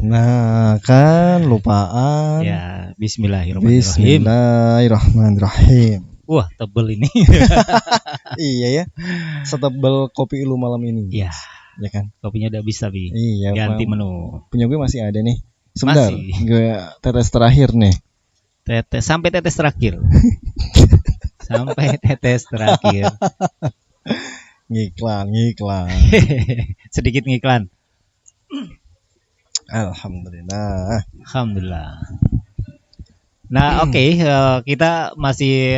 Nah, kan lupaan. Ya, Bismillahirrahmanirrahim. Bismillahirrahmanirrahim. Wah, tebel ini. Iya ya, setebel kopi lu malam ini. Ya, Ya kan? kopinya udah bisa, Bi. Iya. Ganti Bang. menu. Punya gue masih ada nih. Sebentar, Masih. gue tetes terakhir nih. Sampai tetes terakhir. Sampai tetes terakhir. Ngiklan. Sedikit ngiklan. Alhamdulillah. Alhamdulillah. Nah, oke, kita masih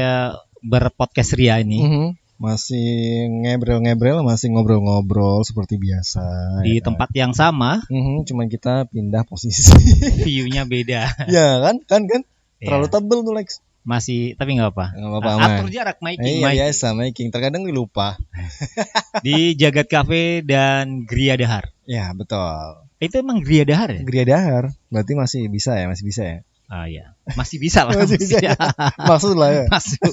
berpodcast ria ini Masih ngebrel-ngebrel, masih ngobrol-ngobrol seperti biasa. di ya kan? tempat yang sama, Cuman kita pindah posisi. view-nya beda. Ya kan? Terlalu Ya, tebel tuh Lex. masih, tapi nggak apa. Nggak apa-apa, aman. Atur jarak, miking. Iya biasa making. Terkadang lupa. Di Jagat Cafe dan Gria Dahar. Ya betul. Itu emang Gria Dahar ya? Gria Dahar. Berarti masih bisa ya? Ah ya, masih bisa lah. Masih bisa ya? Maksud lah ya. Masuk.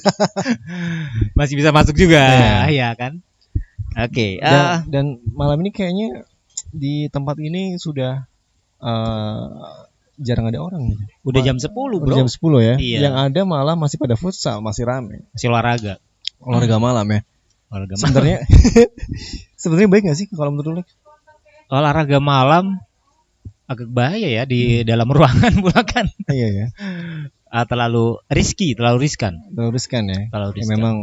Masih bisa masuk juga, Iya. ya kan? Oke. Dan malam ini kayaknya di tempat ini sudah jarang ada orang. Udah jam 10, Udah bro. jam 10 ya. Iya. Yang ada malah masih pada futsal, masih rame. Masih olahraga. Olahraga malam ya. Olahraga malam. Sebenarnya sebenarnya baik nggak sih kalau menurut lu? Lex? Olahraga malam agak bahaya ya di dalam ruangan pula kan. Iya ya. Terlalu riskan. Terlalu riskan ya. Terlalu Ya, riskan. memang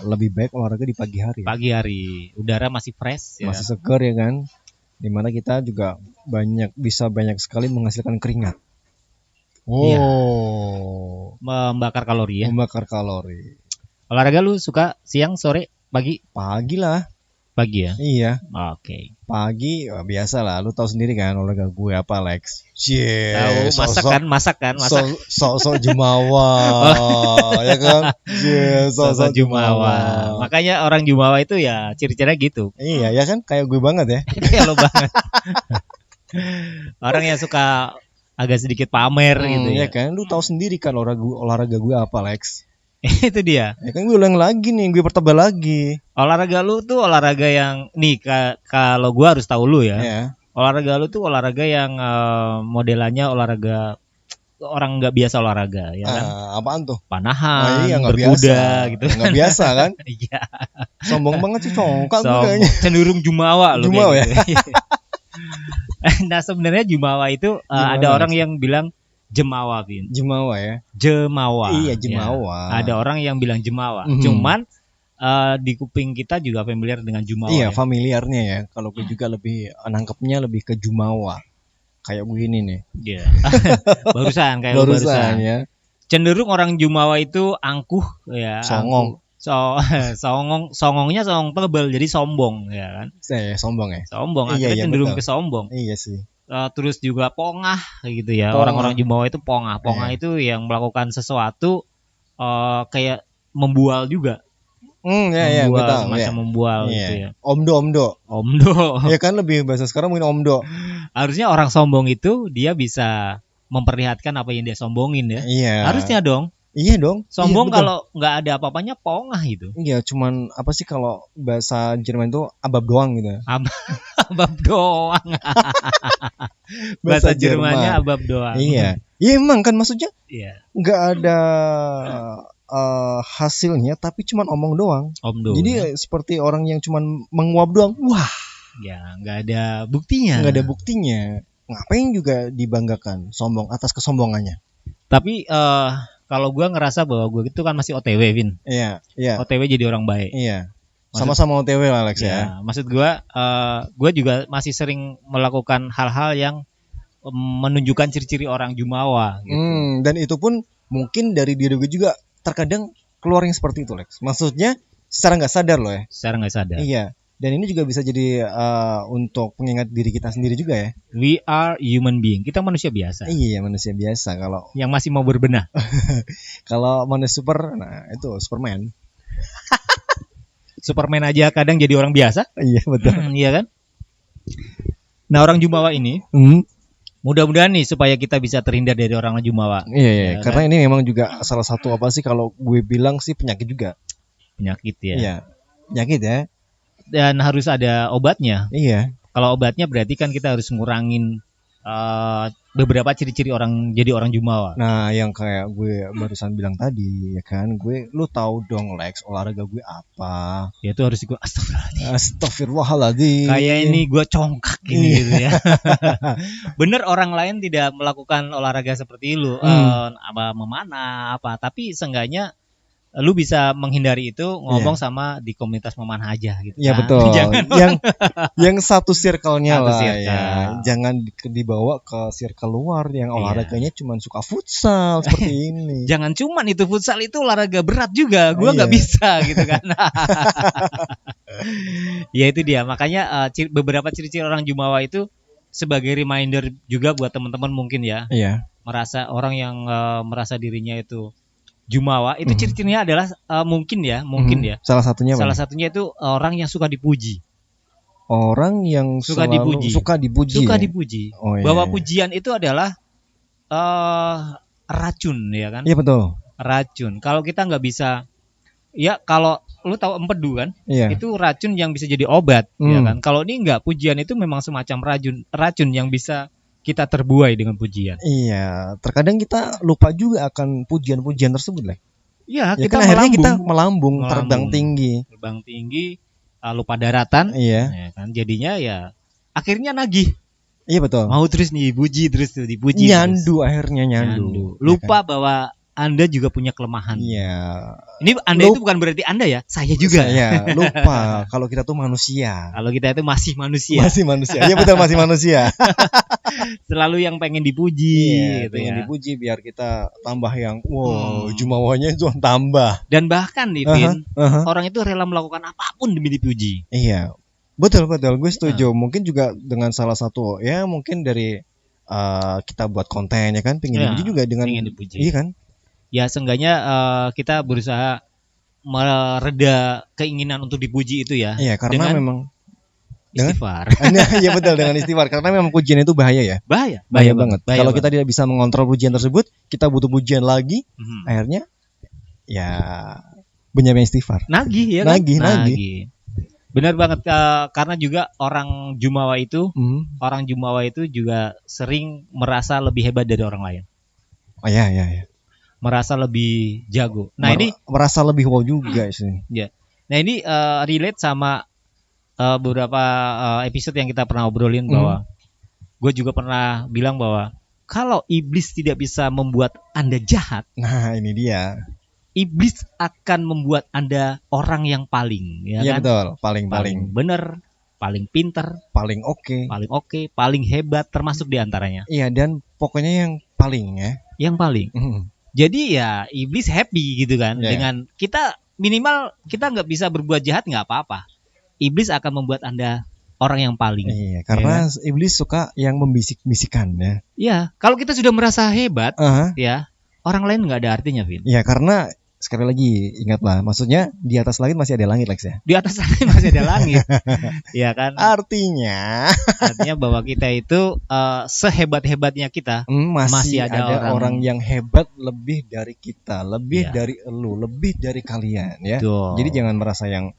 lebih baik olahraga di pagi hari. Ya? Pagi hari udara masih fresh ya. Masih segar ya kan. Dimana kita juga bisa banyak sekali menghasilkan keringat. Iya. Oh, Membakar kalori ya. membakar kalori. Olahraga lu suka siang, sore, pagi? Pagi lah. Pagi ya. Iya, Oke. pagi biasa lah. Lu tahu sendiri kan olahraga gue apa, Lex? Cie, Tahu masak kan? sok jumawa, ya kan? Cie, Sosok Jumawa. Makanya orang Jumawa itu ya ciri-cirinya gitu. Iya, ya kan? Kayak gue banget ya. Kayak lo banget. Orang yang suka agak sedikit pamer gitu Ya ya. kan? Lu tahu sendiri kan olahraga gue apa, Lex? Itu dia. Ya kan gue ulang lagi nih, gue pertebal lagi. Olahraga lu tuh olahraga yang nih kalau gua harus tahu lu ya. Ya. Olahraga lu tuh olahraga yang modelannya olahraga orang nggak biasa olahraga ya kan. Apaan tuh? Panahan, Iya, nggak berkuda biasa. gitu. Nggak biasa kan? Iya. Sombong banget sih congkak gue kayaknya. Cenderung jumawa lu Jumawa kayak gitu. Nah, sebenarnya jumawa itu ada orang yang bilang jemawa, Vin. Jemawa ya. Jemawa. Iya, jemawa. Ya. Ada orang yang bilang jemawa. Cuman di kuping kita juga familiar dengan jumawa. Iya, ya. familiarnya ya. Kalau gue juga lebih nangkepnya lebih ke jumawa. Kayak begini nih. Iya. Barusan kayak barusan. Ya. Cenderung orang jumawa itu angkuh ya. Songong. Songongnya songong tebel jadi sombong ya kan. Sombong ya. Sombong Iya, akhirnya iya, cenderung betul. ke sombong. Iya sih. Terus juga pongah gitu ya. Pongah. Orang-orang jumawa itu pongah. Pongah itu yang melakukan sesuatu kayak membual juga. Ya, gue Membual, tahu. semacam membual Iya. gitu ya. Omdo. Ya kan lebih bahasa sekarang mungkin omdo. Harusnya orang sombong itu dia bisa memperlihatkan apa yang dia sombongin ya. Iya. Harusnya dong. Iya dong. Sombong Iya, betul. kalau nggak ada apa-apanya pongah gitu. Iya, cuman apa sih kalau bahasa Jerman itu abab doang gitu. Abab doang. Bahasa Jermannya abab doang. Iya. Iya emang kan maksudnya Iya. nggak ada hasilnya tapi cuman omong doang. Omdo. Jadi seperti orang yang cuman menguap doang. Wah, Ya, nggak ada buktinya. nggak ada buktinya. Ngapain juga dibanggakan sombong atas kesombongannya. Tapi kalau gue ngerasa bahwa gue itu kan masih OTW, Vin. Iya. OTW jadi orang baik. Iya. Sama-sama OTW lah Alex ya. Maksud gue juga masih sering melakukan hal-hal yang menunjukkan ciri-ciri orang jumawa. Gitu. Dan itu pun mungkin dari diri gue juga terkadang keluar yang seperti itu Lex. Maksudnya secara nggak sadar loh ya. Secara nggak sadar. Iya. Dan ini juga bisa jadi untuk pengingat diri kita sendiri juga ya. We are human being. Kita manusia biasa. Iya manusia biasa. Kalau yang masih mau berbenah. Kalau manusia super, nah itu Superman. Superman aja kadang jadi orang biasa. Iya betul. Iya kan? Nah orang jumawa ini mudah-mudahan nih supaya kita bisa terhindar dari orang jumawa. Iya. Ya, Karena kan? ini memang juga salah satu apa sih kalau gue bilang sih penyakit juga. Penyakit ya. Iya. Penyakit ya. Dan harus ada obatnya. Iya. Kalau obatnya berarti kan kita harus ngurangin beberapa ciri-ciri orang jadi orang jumawa. Nah, yang kayak gue barusan bilang tadi, ya kan, lu tahu dong Lex, olahraga gue apa? Ya itu harus gue astagfirullahaladzim. Astagfirullahaladzim. Kayak ini gue congkak gini gitu ya. Bener orang lain tidak melakukan olahraga seperti lu, apa memanah apa, tapi seenggaknya lu bisa menghindari itu ngomong sama di komunitas memanah aja gitu. Iya kan. betul. Jangan yang satu circle-nya Satu lah circle. ya. Jangan dibawa ke circle luar yang olahraganya cuma suka futsal seperti ini. Jangan cuman itu futsal, itu olahraga berat juga. Gua nggak bisa gitu kan. Ya itu dia. Makanya beberapa ciri-ciri orang jumawa itu sebagai reminder juga buat teman-teman mungkin ya. Iya. Merasa orang yang merasa dirinya itu jumawa itu ciri-cirinya adalah mungkin ya. Salah satunya Salah satunya itu orang yang suka dipuji. Orang yang Suka suka dipuji. Oh, iya, Bahwa pujian itu adalah racun ya kan? Iya betul. Racun. Kalau kita nggak bisa, ya kalau lu tahu empedu kan? Iya. Itu racun yang bisa jadi obat ya kan? Kalau ini enggak, pujian itu memang semacam racun yang bisa kita terbuai dengan pujian. Iya, terkadang kita lupa juga akan pujian-pujian tersebut lah. Iya, Ya, kita akhirnya kita melambung, terbang tinggi, lupa daratan. Iya. Ya kan? Jadinya ya akhirnya nagih. Iya betul. Mau terus nih dipuji terus. Nyandu akhirnya nyandu. Lupa ya kan? bahwa Anda juga punya kelemahan. Iya. Ini Anda itu bukan berarti Anda ya, saya juga. Saya lupa kalau kita tuh manusia. Kalau kita itu masih manusia. Masih manusia. Iya betul, masih manusia. Selalu yang pengen dipuji gitu pengen ya. dipuji biar kita tambah yang jumawanya itu tambah. Dan bahkan nih Vin, orang itu rela melakukan apapun demi dipuji. Iya. Betul. Gue setuju. Mungkin juga dengan salah satu ya mungkin dari kita buat konten ya kan, pengen dipuji juga dengan dipuji. Iya kan? Ya seenggaknya kita berusaha mereda keinginan untuk dipuji itu ya. Iya, karena memang istighfar. Iya betul, dengan istighfar, karena memang pujian itu bahaya ya. Bahaya banget. Kalau kita tidak bisa mengontrol pujian tersebut, kita butuh pujian lagi. Akhirnya ya banyak istighfar. Nagih ya kan? Nagih. Benar banget, karena juga orang jumawa itu juga sering merasa lebih hebat dari orang lain. Oh iya. Merasa lebih jago. Nah, ini merasa lebih wow juga sih. Ya. Nah, ini relate sama beberapa episode yang kita pernah obrolin bahwa gue juga pernah bilang bahwa kalau iblis tidak bisa membuat Anda jahat, nah ini dia. Iblis akan membuat Anda orang yang paling, ya kan? Betul, paling bener, paling pinter, paling oke, paling hebat, termasuk diantaranya. Iya, dan pokoknya yang paling ya. Yang paling. Jadi ya iblis happy gitu kan dengan kita, minimal kita nggak bisa berbuat jahat nggak apa-apa. Iblis akan membuat Anda orang yang paling. Iya, karena iblis suka yang membisik-bisikan ya. Iya, kalau kita sudah merasa hebat, ya orang lain nggak ada artinya, Vin. Iya, karena sekali lagi ingatlah, maksudnya di atas langit masih ada langit, Lex ya. Di atas langit masih ada langit, ya kan? Artinya bahwa kita itu sehebat-hebatnya kita masih ada orang yang hebat lebih dari kita, lebih dari elu, lebih dari kalian ya. Jadi jangan merasa yang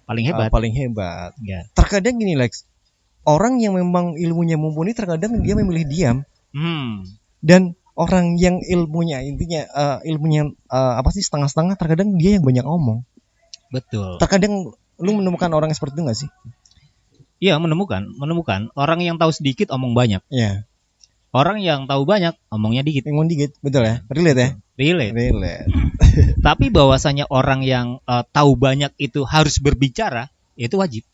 paling hebat. Ya. Terkadang gini Lex, orang yang memang ilmunya mumpuni terkadang dia memilih diam. Dan orang yang ilmunya setengah-setengah, terkadang dia yang banyak ngomong. Betul. Terkadang lu menemukan orang seperti itu nggak sih? Iya, menemukan orang yang tahu sedikit omong banyak. Iya. Orang yang tahu banyak omongnya dikit. Ngomong dikit, betul ya? Relate ya? Relate. Tapi bahwasanya orang yang tahu banyak itu harus berbicara, itu wajib.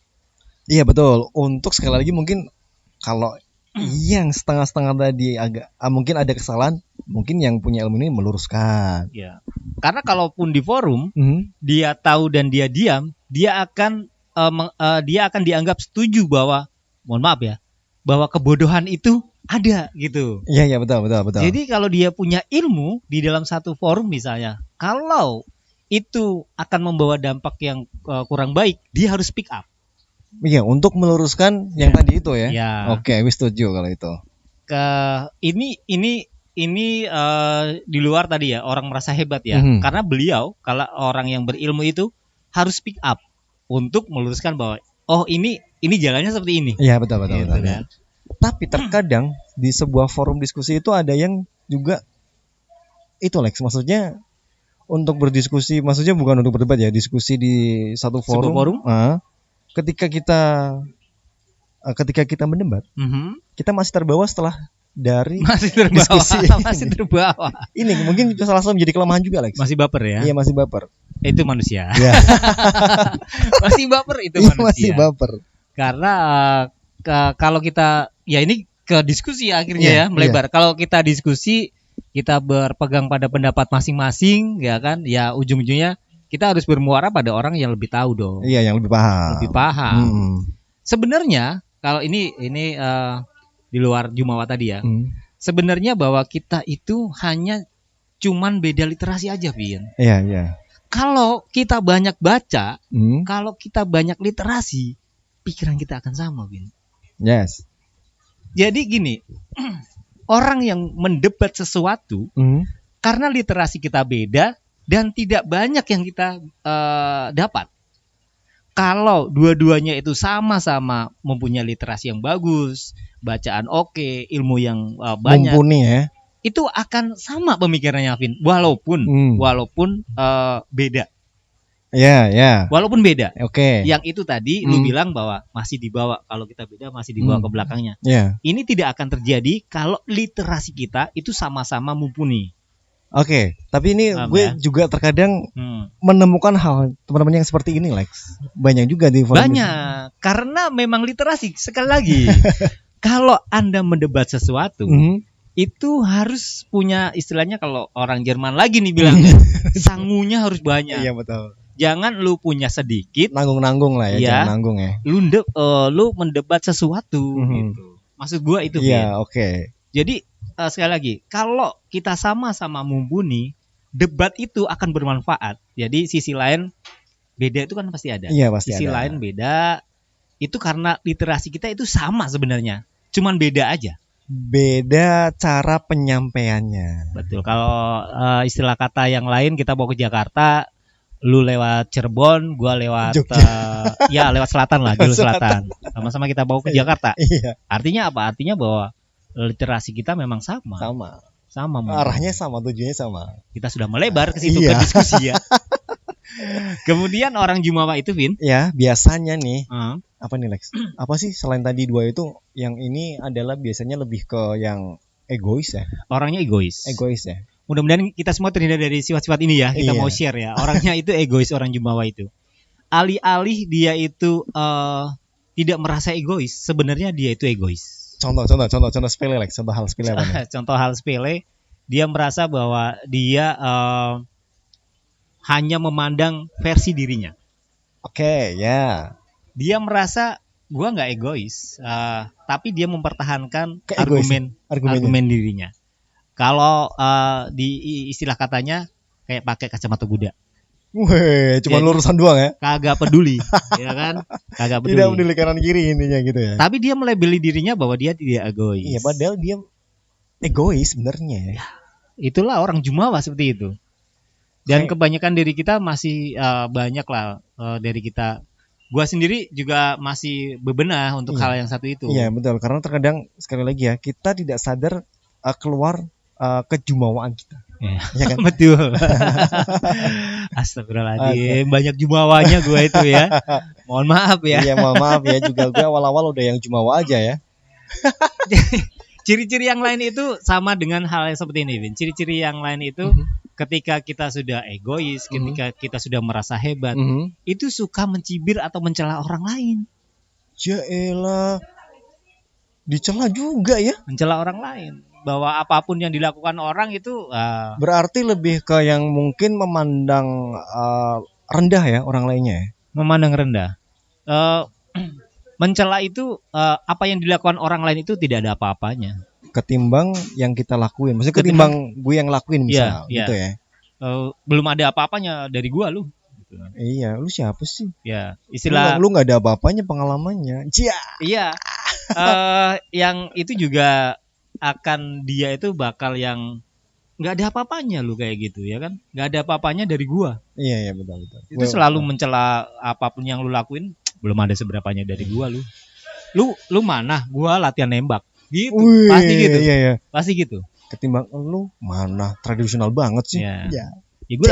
Iya betul. Untuk sekali lagi mungkin kalau yang setengah-setengah tadi agak mungkin ada kesalahan, mungkin yang punya ilmu ini meluruskan. Ya. Karena kalaupun di forum dia tahu dan dia diam, dia akan dianggap setuju bahwa, mohon maaf ya, bahwa kebodohan itu ada gitu. Iya betul. Jadi kalau dia punya ilmu di dalam satu forum misalnya, kalau itu akan membawa dampak yang kurang baik, dia harus speak up. Iya, untuk meluruskan yang tadi itu ya. Ya. Oke, gue setuju kalau itu. Ini di luar tadi ya, orang merasa hebat ya. Karena beliau, kalau orang yang berilmu itu harus speak up untuk meluruskan bahwa ini jalannya seperti ini. Iya, betul. Gitu, kan? Tapi terkadang di sebuah forum diskusi itu ada yang juga itu Lex, maksudnya untuk berdiskusi, maksudnya bukan untuk berdebat ya, diskusi di satu forum. Ketika kita mendebat, kita masih terbawa setelah dari diskusi. Masih terbawa. Ini mungkin salah satu menjadi kelemahan juga Lex. Masih baper ya? Iya, masih baper. Itu manusia. Ya. Masih baper itu manusia. Masih baper. Karena kalau kita ya ini ke diskusi akhirnya melebar. Kalau kita diskusi, kita berpegang pada pendapat masing-masing, ya kan? Ya ujung-ujungnya kita harus bermuara pada orang yang lebih tahu dong. Iya, yang lebih paham. Lebih paham. Sebenarnya kalau ini di luar Jumawa tadi ya. Sebenarnya bahwa kita itu hanya cuman beda literasi aja, Vin. Iya. Kalau kita banyak baca, kalau kita banyak literasi, pikiran kita akan sama, Vin. Yes. Jadi gini, orang yang mendebat sesuatu karena literasi kita beda dan tidak banyak yang kita dapat. Kalau dua-duanya itu sama-sama mempunyai literasi yang bagus, bacaan oke, ilmu yang banyak, mumpuni ya, itu akan sama pemikirannya, Vin. Walaupun beda. Ya. Walaupun beda. Oke. Yang itu tadi lu bilang bahwa masih dibawa, kalau kita beda masih dibawa ke belakangnya. Ini tidak akan terjadi kalau literasi kita itu sama-sama mumpuni. Oke, tapi ini gue juga terkadang menemukan hal teman-teman yang seperti ini, Lex. Banyak juga di forum. Banyak, karena memang literasi. Sekali lagi, kalau Anda mendebat sesuatu, itu harus punya istilahnya, kalau orang Jerman lagi nih bilang, sangunya harus banyak. Iya, betul. Jangan lu punya sedikit, nanggung-nanggung lah ya, jangan nanggung ya. Lu mendebat sesuatu gitu. Maksud gua itu. Iya, oke. Jadi sekali lagi, kalau kita sama-sama mumpuni, debat itu akan bermanfaat. Jadi sisi lain beda itu kan pasti ada. Iya, pasti sisi ada. lain beda, itu karena literasi kita itu sama sebenarnya, cuman beda aja. Beda cara penyampaiannya. Betul. Kalau istilah kata yang lain, kita mau ke Jakarta, lu lewat Cirebon, gua lewat lewat selatan lah, jalur selatan. Sama-sama kita bawa ke Jakarta. Iya. Artinya apa? Artinya bahwa literasi kita memang sama. Arahnya sama, tujuannya sama. Kita sudah melebar ke situ, ke diskusi ya. Kemudian orang Jumawa itu, Vin? Ya, biasanya nih. Apa nih, Lex? Apa sih selain tadi dua itu, yang ini adalah biasanya lebih ke yang egois ya? Orangnya egois. Egois ya. Mudah-mudahan kita semua terhindar dari sifat-sifat ini ya. Kita mau share ya. Orangnya itu egois, orang Jumawa itu. Alih-alih dia itu tidak merasa egois, sebenarnya dia itu egois. Contoh sepele, Lex. Contoh hal sepele apa nih? Contoh hal sepele, dia merasa bahwa dia hanya memandang versi dirinya. Oke, ya. Dia merasa gua nggak egois, tapi dia mempertahankan argumen dirinya. Kalau di istilah katanya kayak pakai kacamata kuda. Weh, cuma lurusan doang ya? Kagak peduli, ya kan? Kagak peduli. Tidak peduli kanan kiri intinya gitu ya. Tapi dia melabeli dirinya bahwa dia tidak egois. Iya, padahal dia egois sebenarnya. Ya, itulah orang Jumawa seperti itu. Dan kebanyakan dari kita masih banyak lah dari kita. Gua sendiri juga masih bebenah untuk hal yang satu itu. Iya, betul. Karena terkadang sekali lagi ya, kita tidak sadar keluar kejumawaan kita. Ya kan? Betul. Astagfirullahaladzim, banyak jumawanya gue itu ya. Mohon maaf ya. Iya, mohon maaf ya, juga gue awal-awal udah yang jumawa aja ya. Ciri-ciri yang lain itu sama dengan hal yang seperti ini, Vin. Ciri-ciri yang lain itu ketika kita sudah egois, ketika kita sudah merasa hebat, itu suka mencibir atau mencela orang lain. Ya elah, dicela juga ya. Mencela orang lain. Bahwa apapun yang dilakukan orang itu berarti lebih ke yang mungkin memandang rendah ya orang lainnya. Memandang rendah. Mencela itu apa yang dilakukan orang lain itu tidak ada apa-apanya. Ketimbang yang kita lakuin. Maksudnya ketimbang gue yang lakuin misalnya gitu ya. Belum ada apa-apanya dari gua lu. Iya, lu siapa sih? Ya, istilah lu nggak ada apa-apanya pengalamannya. Iya. Yang itu juga akan dia itu bakal yang nggak ada apa-apanya lu kayak gitu ya kan, nggak ada apa-apanya dari gua. Iya betul. Itu selalu mencela apapun yang lu lakuin, belum ada seberapanya dari gua lu mana, gua latihan nembak. Gitu. Wih, Pasti gitu. Iya, iya. Pasti gitu. Ketimbang lu mana tradisional banget sih. Ya. Ya. Ya,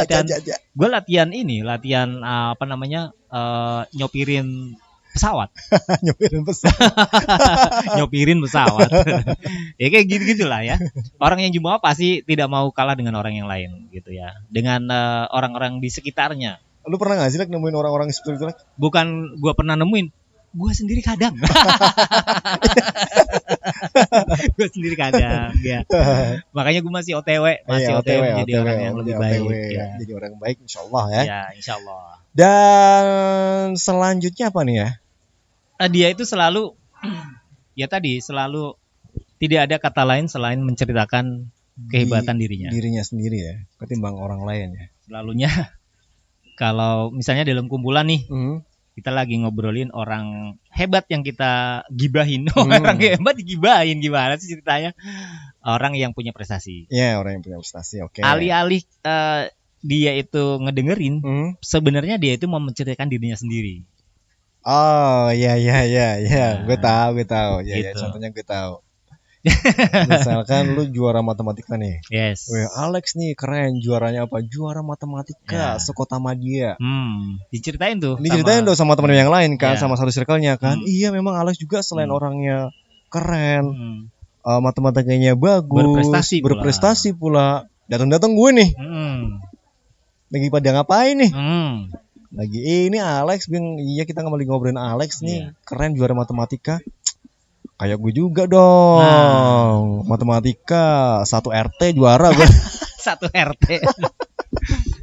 gue latihan ini, latihan nyopirin pesawat. Nyopirin pesawat. Nyopirin pesawat. Ya kayak gitu-gitulah ya. Orang yang jumawa pasti tidak mau kalah dengan orang yang lain gitu ya. Dengan orang-orang di sekitarnya. Lu pernah nggak sih nemuin orang-orang seperti itu? Bukan gue pernah nemuin, gue sendiri kadang. Gue sendiri kadang ya. Makanya gue masih OTW, OTW menjadi orang yang lebih baik ya. Jadi orang yang baik insyaallah ya. Ya, insyaallah. Dan selanjutnya apa nih ya? Dia itu selalu ya tadi selalu tidak ada kata lain selain menceritakan kehebatan dirinya sendiri ya, ketimbang orang lain ya. Selalunya kalau misalnya dalam kumpulan nih, kita lagi ngobrolin orang hebat yang kita gibahin. Orang hebat digibahin, gimana sih ceritanya? Orang yang punya prestasi. Iya, orang yang punya prestasi, oke. Alih-alih dia itu ngedengerin, sebenarnya dia itu mau menceritakan dirinya sendiri. Oh, iya. Gue tahu. Ya, gitu. Contohnya gue tahu. Misalkan lu juara matematika nih. Yes. Wih, Alex nih keren, juaranya apa? Juara matematika sekota Madia. Diceritain tuh. Diceritain sama teman yang lain kan, sama satu circle-nya kan. Iya, memang Alex juga selain orangnya keren, matematikanya bagus, berprestasi pula. Datang gue nih. Lagi pada ngapain nih? Lagi ini Alex, iya kita lagi ngobrolin Alex nih, keren juara matematika. Kayak gue juga dong. Matematika 1 RT juara gue. 1 RT.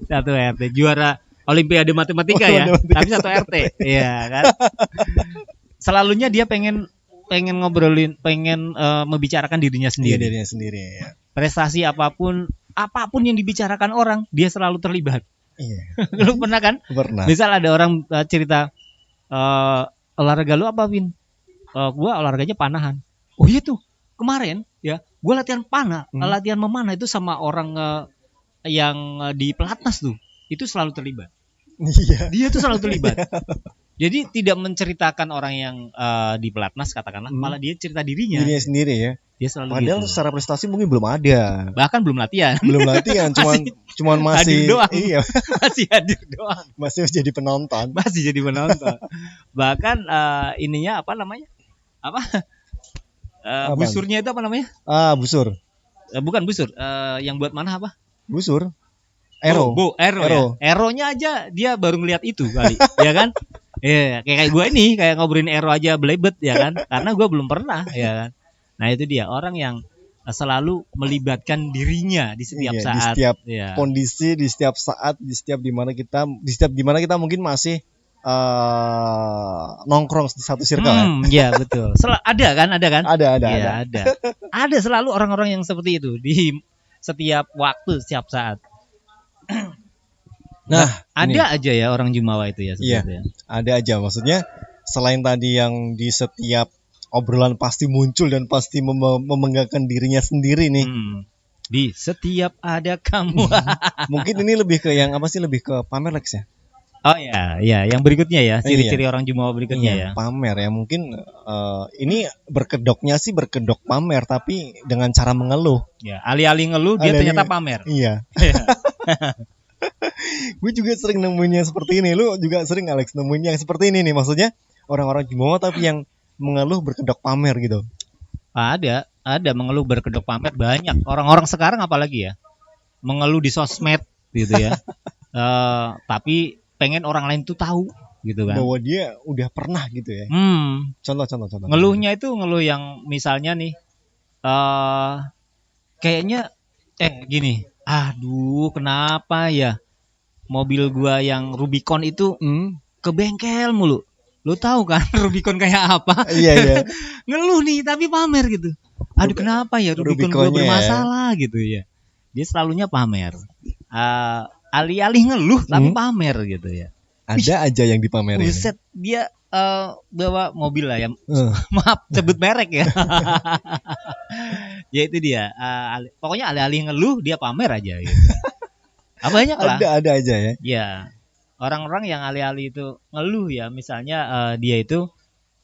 1 RT juara Olimpiade matematika ya. Tapi 1 RT. Iya kan. Selalunya dia pengen ngobrolin, pengen membicarakan dirinya sendiri. Dirinya sendiri ya. Prestasi apapun yang dibicarakan orang, dia selalu terlibat. Iya. Lu pernah kan? Pernah. Misal ada orang cerita olahraga lu apa, Vin? Gue olahraganya panahan. Oh iya tuh kemarin ya gue latihan latihan memanah itu sama orang yang di pelatnas tuh, itu selalu terlibat. Iya. Dia tuh selalu terlibat. Jadi tidak menceritakan orang yang di pelatnas katakanlah, malah dia cerita dirinya sendiri ya. Dia selalu padahal gitu. Secara prestasi mungkin belum ada. Bahkan belum latihan. Cuman masih hadir doang. Iya. Masih hadir doang. Masih jadi penonton. Bahkan ininya apa namanya? Busurnya itu apa namanya? Busur. Bukan busur. Yang buat mana apa? Busur. Aero. Ya. Aeronya aja dia baru ngelihat itu kali, ya kan? Iya, kayak gue ini kayak ngobrolin aero aja belebet ya kan? Karena gue belum pernah, ya kan? Nah itu dia orang yang selalu melibatkan dirinya di setiap saat, di setiap kondisi, di setiap saat, di setiap dimana kita mungkin masih nongkrong di satu circle ya betul. Ada kan? Ada. Ada selalu orang-orang yang seperti itu di setiap waktu, setiap saat. Nah, ada aja ya orang Jumawa itu ya. Iya, ada aja. Maksudnya selain tadi yang di setiap obrolan pasti muncul dan pasti membanggakan dirinya sendiri nih. Di setiap ada kamu. Mungkin ini lebih ke yang apa sih? Lebih ke pamer Lex ya. Oh ya, yang berikutnya ya, ciri-ciri orang Jumawa berikutnya ya. Pamer ya, mungkin ini berkedok pamer tapi dengan cara mengeluh. Ya, alih-alih ngeluh dia ternyata pamer. Iya. Gue juga sering nemunya seperti ini. Lu juga sering Alex nemunya yang seperti ini nih, maksudnya orang-orang Jumawa tapi yang mengeluh berkedok pamer gitu. Ada mengeluh berkedok pamer banyak. Orang-orang sekarang apalagi ya, mengeluh di sosmed gitu ya. Tapi pengen orang lain tuh tahu gitu kan, bahwa dia udah pernah gitu ya. Contoh. Ngeluhnya itu ngeluh yang misalnya nih kayaknya gini, aduh kenapa ya mobil gua yang Rubicon itu ke bengkel mulu. Lu tahu kan Rubicon kayak apa? Iya. Ngeluh nih tapi pamer gitu. Aduh kenapa ya Rubicon gua bermasalah gitu ya. Dia selalunya pamer. Alih-alih ngeluh tapi pamer gitu ya. Ada aja yang dipamerin. Buset, dia bawa mobil lah ya. Maaf sebut merek ya. Ya itu dia. Pokoknya alih-alih ngeluh dia pamer aja gitu. Banyak lah. Ada aja ya. Ya. Orang-orang yang alih-alih itu ngeluh ya, misalnya dia itu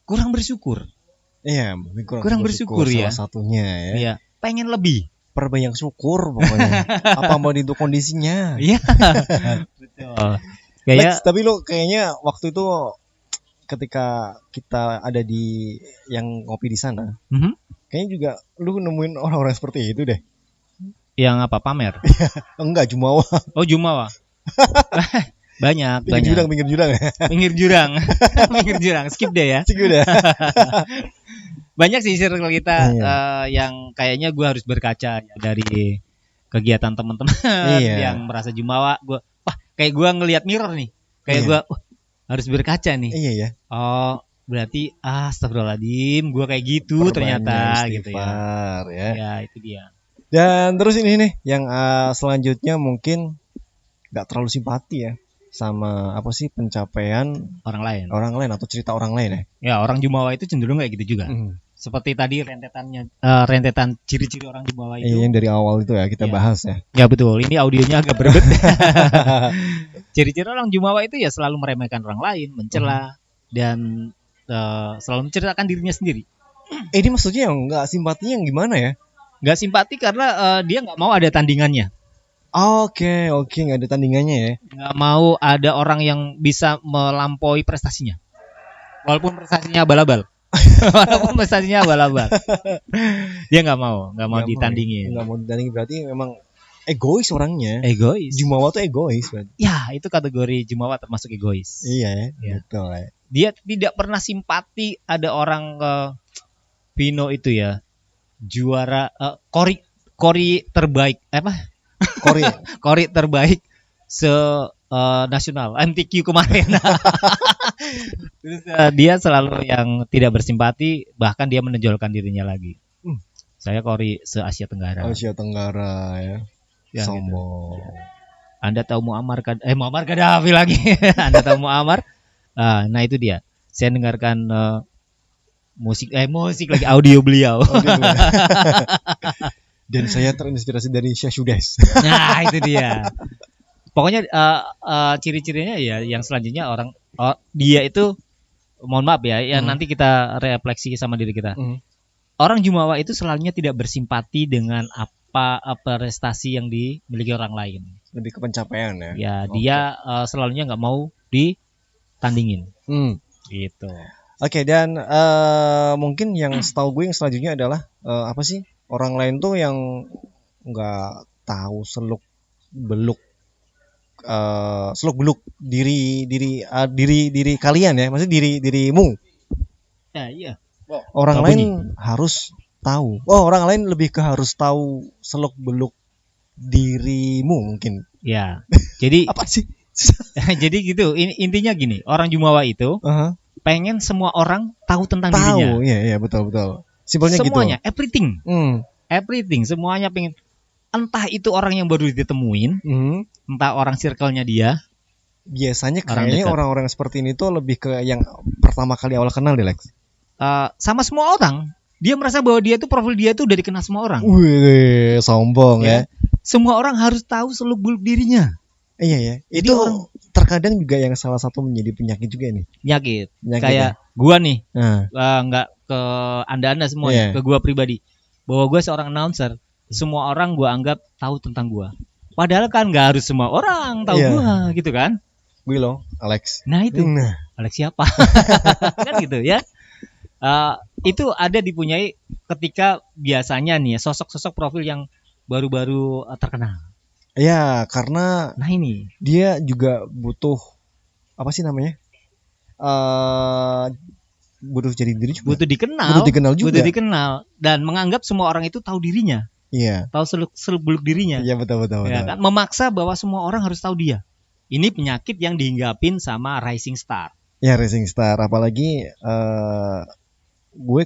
kurang bersyukur. Iya, kurang bersyukur ya. Salah satunya ya. Iya, pengen lebih. Perbanyak syukur pokoknya. Apa mau itu kondisinya? Iya. Betul. Kayak tapi lo kayaknya waktu itu ketika kita ada di yang ngopi di sana, kayaknya juga lu nemuin orang-orang seperti itu deh. Yang apa, pamer? Enggak, jumawa. Oh, jumawa. Banyak. Pinggir jurang ya. Pinggir jurang. Skip deh ya. Banyak sih circle kita yang kayaknya gue harus berkaca ya, dari kegiatan teman-teman yang merasa jumawa. Kayak gue ngelihat mirror nih. Kayak gue harus berkaca nih. Iya ya. Oh, berarti astagfirullahaladzim, gue kayak gitu ternyata gitu ya. Ya, itu dia. Dan terus ini nih yang selanjutnya mungkin nggak terlalu simpati ya sama apa sih pencapaian orang lain atau cerita orang lain ya. Ya, orang jumawa itu cenderung kayak gitu juga. Seperti tadi rentetan ciri-ciri orang jumawa itu. Yang dari awal itu ya kita bahas ya. Ya betul, ini audionya agak berbeda. Ciri-ciri orang jumawa itu ya selalu meremehkan orang lain, mencela dan selalu menceritakan dirinya sendiri. Ini maksudnya yang nggak simpatinya yang gimana ya? Nggak simpati karena dia nggak mau ada tandingannya. Oke, nggak ada tandingannya ya. Nggak mau ada orang yang bisa melampaui prestasinya. Walaupun prestasinya abal-abal. Dia nggak mau ditandingin. Nggak mau ditandingin berarti memang egois orangnya. Egois. Jumawa tuh egois berarti. Ya, itu kategori jumawa termasuk egois. Iya, betul ya. Dia tidak pernah simpati ada orang Vino itu ya. Juara kori terbaik kori terbaik nasional MTQ kemarin. Terus dia selalu yang tidak bersimpati, bahkan dia menonjolkan dirinya lagi. Saya kori se-Asia Tenggara. Asia Tenggara ya. Sombong. Gitu. Anda tahu Muammar Gaddafi lagi. Anda tahu Muammar? Nah itu dia. Saya dengarkan musik lagi audio beliau. Dan saya terinspirasi dari Syahsudes. Nah itu dia. Pokoknya ciri-cirinya ya yang selanjutnya dia itu, mohon maaf ya, nanti kita refleksi sama diri kita. Orang jumawa itu selalunya tidak bersimpati dengan apa prestasi yang dimiliki orang lain. Lebih ke pencapaian ya. Ya dia selalunya nggak mau ditandingin. Gitu. Oke, dan mungkin yang setahu gue yang selanjutnya adalah apa sih, orang lain tuh yang nggak tahu seluk beluk diri kalian ya, maksudnya dirimu. Ya, iya. Orang lain harus tahu. Orang lain lebih ke harus tahu seluk beluk dirimu mungkin. Ya. Jadi apa sih? Jadi gitu. Intinya gini, orang jumawa itu pengen semua orang tahu tentang dirinya. Iya, betul. Simpelnya gitu. Semuanya, everything, semuanya pengen. Entah itu orang yang baru ditemuin, entah orang circle-nya dia. Biasanya kayaknya orang-orang seperti ini tuh lebih ke yang pertama kali awal kenal deh, Lex. Sama semua orang. Dia merasa bahwa dia tuh profil dia tuh udah dikenal semua orang. Wih, sombong ya. Semua orang harus tahu seluk-beluk dirinya. Iya ya. Itu terkadang juga yang salah satu menjadi penyakit juga nih. Penyakit kayak gua nih. Nggak ke anda semua, ke gua pribadi. Bahwa gua seorang announcer, semua orang gua anggap tahu tentang gua. Padahal kan nggak harus semua orang tahu gua, gitu kan? Gue loh, Alex. Nah itu, Alex siapa? Kan gitu ya. Itu ada dipunyai ketika biasanya nih sosok-sosok profil yang baru-baru terkenal. Ya, karena ini dia juga butuh apa sih namanya? Butuh jadi diri juga. Butuh dikenal dan menganggap semua orang itu tahu dirinya. Iya. Tahu seluk-beluk dirinya. Iya, betul. Ya, kan? Memaksa bahwa semua orang harus tahu dia. Ini penyakit yang dihinggapin sama rising star. Ya, rising star, apalagi gue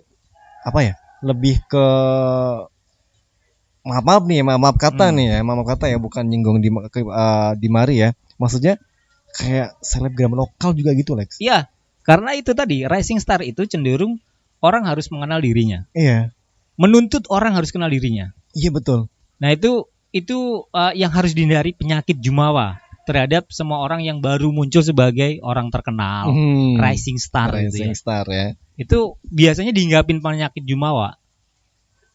apa ya? Lebih ke maaf kata ya, bukan nyinggung di mari ya. Maksudnya kayak selebgram lokal juga gitu, Lex. Iya, karena itu tadi rising star itu cenderung orang harus mengenal dirinya. Iya. Menuntut orang harus kenal dirinya. Iya, betul. Nah, itu yang harus dihindari, penyakit jumawa. terhadap semua orang yang baru muncul sebagai orang terkenal, rising star gitu ya. Star ya. Itu biasanya dihinggapin penyakit jumawa.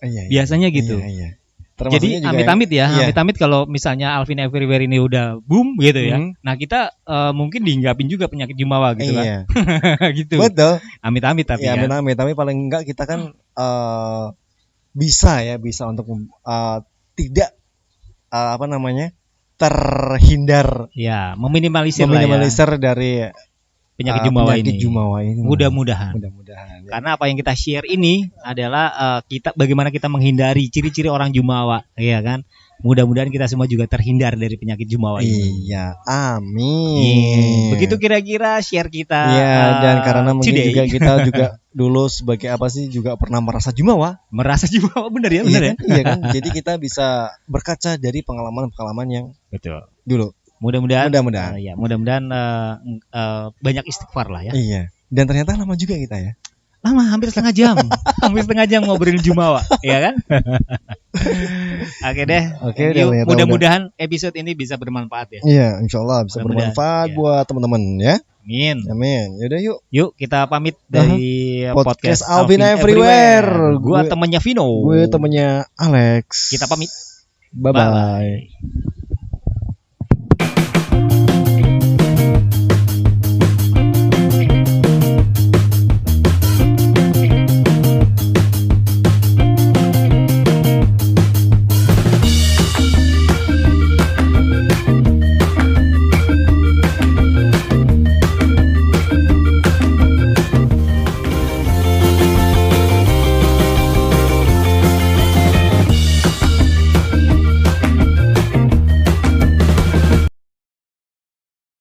Biasanya gitu. Iya. Jadi amit-amit ya, amit-amit kalau misalnya Alvin Everywhere ini udah boom gitu ya. Nah kita mungkin dihinggapin juga penyakit jumawa gitu kan. Gitu. Betul. Amit-amit tapi ya. Amit-amit, tapi paling enggak kita kan bisa untuk tidak terhindar. Ya, meminimalisir dari penyakit jumawa ini. Mudah-mudahan. Ya. Karena apa yang kita share ini adalah bagaimana kita menghindari ciri-ciri orang jumawa, ya kan? Mudah-mudahan kita semua juga terhindar dari penyakit jumawa ini. Iya, amin. Begitu kira-kira share kita. Iya, dan karena mungkin juga kita juga dulu sebagai juga pernah merasa jumawa. Merasa jumawa, benar ya? Iya kan? Jadi kita bisa berkaca dari pengalaman-pengalaman yang betul dulu. Mudah-mudahan banyak istighfar lah ya. Iya. Dan ternyata lama juga kita ya. Lama, hampir setengah jam. Hampir setengah jam ngobrolin jumawa, ya kan? Oke deh. Mudah-mudahan episode ini bisa bermanfaat ya. Iya, insyaallah bisa bermanfaat buat teman-teman ya. Amin. Yaudah yuk kita pamit dari podcast Alvin Everywhere. Gua temennya Vino. Gue temennya Alex. Kita pamit. Bye-bye.